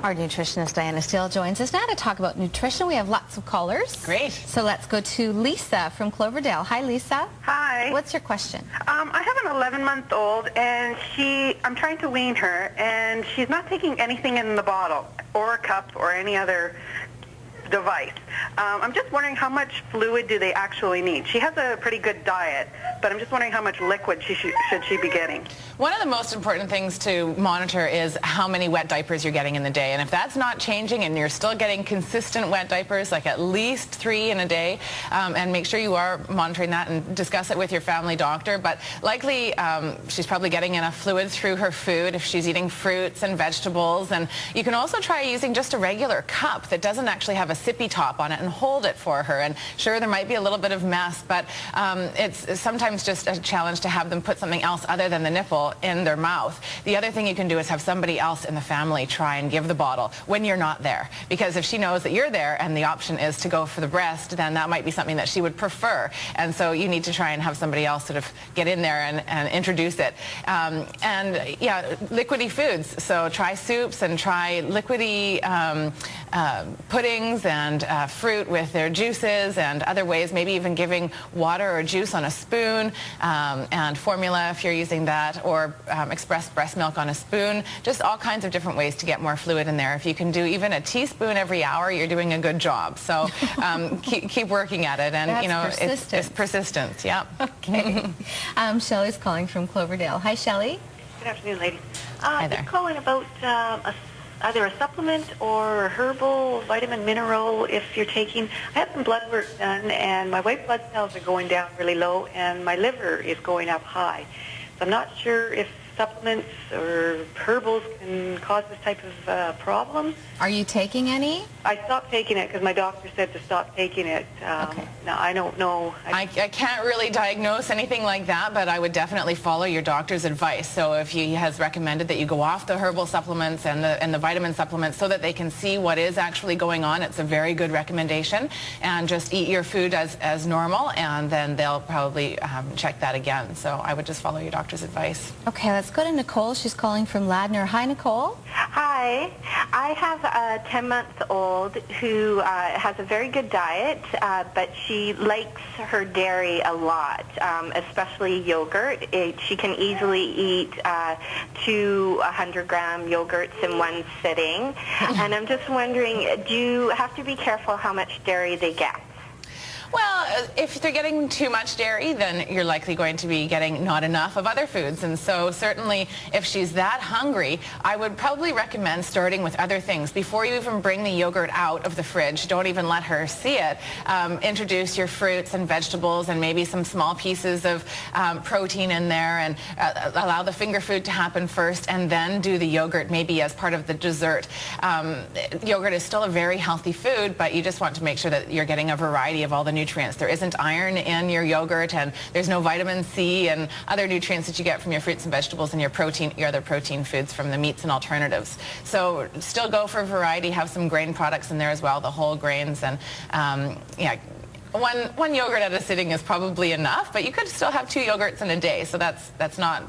Our nutritionist Diana Steele joins us now to talk about nutrition. We have lots of callers. Great. So let's go to Lisa from Cloverdale. Hi, Lisa. Hi. What's your question? I have an 11-month-old, and I'm trying to wean her, and she's not taking anything in the bottle or a cup or any other device. I'm just wondering how much fluid do they actually need? She has a pretty good diet, but I'm just wondering how much liquid should she be getting? One of the most important things to monitor is how many wet diapers you're getting in the day. And if that's not changing and you're still getting consistent wet diapers, like at least 3 in a day, and make sure you are monitoring that and discuss it with your family doctor. But likely she's probably getting enough fluid through her food if she's eating fruits and vegetables. And you can also try using just a regular cup that doesn't actually have a sippy top on it and hold it for her. And sure, there might be a little bit of mess, but it's sometimes just a challenge to have them put something else other than the nipple in their mouth. The other thing you can do is have somebody else in the family try and give the bottle when you're not there. Because if she knows that you're there and the option is to go for the breast, then that might be something that she would prefer. And so you need to try and have somebody else sort of get in there and introduce it. And yeah, liquidy foods. So try soups and try liquidy puddings and fruit with their juices and other ways, maybe even giving water or juice on a spoon, and formula if you're using that, or expressed breast milk on a spoon. Just all kinds of different ways to get more fluid in there. If you can do even a teaspoon every hour, you're doing a good job. So keep working at it, and That's you know persistence. it's persistence. Yeah. Okay. Shelley's calling from Cloverdale. Hi, Shelley. Good afternoon, ladies. Hi there. I'm calling about either a supplement or a herbal vitamin mineral if you're taking. I had some blood work done, and my white blood cells are going down really low, and my liver is going up high. So I'm not sure if supplements or herbals can cause this type of problem. Are you taking any? I stopped taking it because my doctor said to stop taking it. Okay. Now, I don't know. I can't really diagnose anything like that, but I would definitely follow your doctor's advice. So if he has recommended that you go off the herbal supplements and the vitamin supplements so that they can see what is actually going on, it's a very good recommendation. And just eat your food as normal, and then they'll probably check that again. So I would just follow your doctor's advice. Okay, let's go to Nicole. She's calling from Ladner. Hi, Nicole. Hi. I have a 10-month-old who has a very good diet, but she likes her dairy a lot, especially yogurt. She can easily eat 2 100-gram yogurts in one sitting. And I'm just wondering, do you have to be careful how much dairy they get? Well, if they're getting too much dairy, then you're likely going to be getting not enough of other foods. And so certainly if she's that hungry, I would probably recommend starting with other things. Before you even bring the yogurt out of the fridge, don't even let her see it. Introduce your fruits and vegetables and maybe some small pieces of protein in there, and allow the finger food to happen first, and then do the yogurt maybe as part of the dessert. Yogurt is still a very healthy food, but you just want to make sure that you're getting a variety of all the nutrients. There isn't iron in your yogurt, and there's no vitamin C and other nutrients that you get from your fruits and vegetables and your other protein foods from the meats and alternatives. So still go for variety, have some grain products in there as well, the whole grains, and yeah. One yogurt at a sitting is probably enough, but you could still have 2 yogurts in a day, so that's not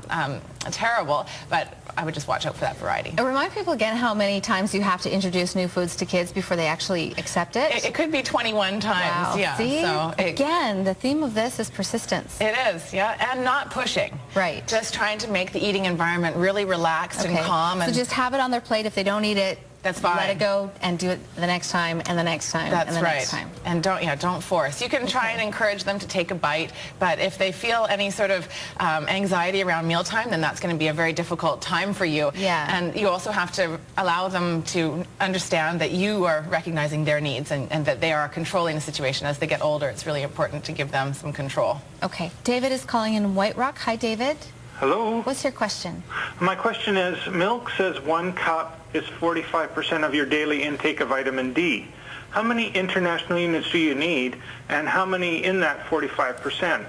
terrible, but I would just watch out for that variety. Remind people again how many times you have to introduce new foods to kids before they actually accept it. It could be 21 times. Wow. Yeah. See? So Again, the theme of this is persistence. It is, yeah, and not pushing. Right. Just trying to make the eating environment really relaxed and calm. And so just have it on their plate. If they don't eat it, that's fine. Let it go and do it the next time and the next time That's and the right. next time. And don't force. You can try and encourage them to take a bite, but if they feel any sort of anxiety around mealtime, then that's going to be a very difficult time for you. Yeah. And you also have to allow them to understand that you are recognizing their needs, and that they are controlling the situation. As they get older, it's really important to give them some control. Okay. David is calling in White Rock. Hi, David. Hello. What's your question? My question is, milk says 1 cup is 45% of your daily intake of vitamin D. How many international units do you need, and how many in that 45%?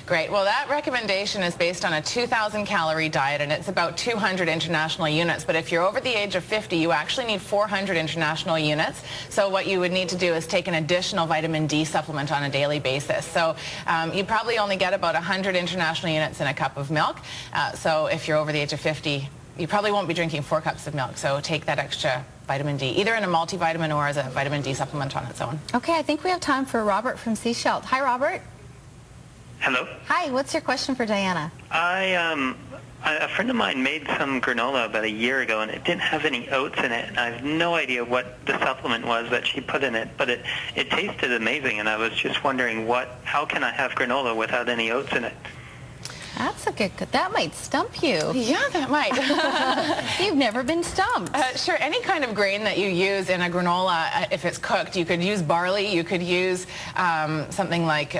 Great. Well, that recommendation is based on a 2,000 calorie diet, and it's about 200 international units. But if you're over the age of 50, you actually need 400 international units. So what you would need to do is take an additional vitamin D supplement on a daily basis. So you probably only get about 100 international units in a cup of milk. So if you're over the age of 50, you probably won't be drinking 4 cups of milk, so take that extra vitamin D, either in a multivitamin or as a vitamin D supplement on its own. Okay, I think we have time for Robert from Sechelt. Hi, Robert. Hello. Hi, what's your question for Diana? A friend of mine made some granola about a year ago, and it didn't have any oats in it. And I have no idea what the supplement was that she put in it, but it tasted amazing, and I was just wondering how can I have granola without any oats in it? That's a good, that might stump you. Yeah, that might. You've never been stumped. Sure, any kind of grain that you use in a granola, if it's cooked, you could use barley, you could use something like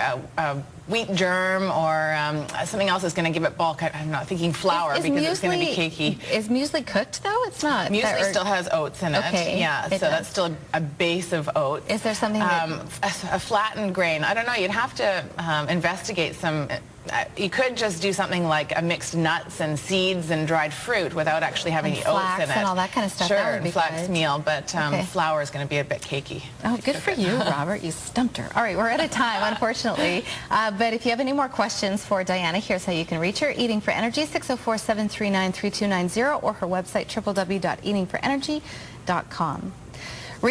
wheat germ, or something else that's going to give it bulk. I'm not thinking flour because it's going to be cakey. Is muesli cooked though? It's not. Muesli still has oats in it. Okay. Yeah, so that's still a base of oats. Is there something a flattened grain? I don't know. You'd have to investigate some. You could just do something like a mixed nuts and seeds and dried fruit without actually having the oats in it. And all that kind of stuff. Sure, That would be and flax good. meal, but flour is going to be a bit cakey. Oh, good for you, Robert. You stumped her. All right, we're out of time, unfortunately. But if you have any more questions for Diana, here's how you can reach her. Eating for Energy, 604-739-3290, or her website, www.eatingforenergy.com.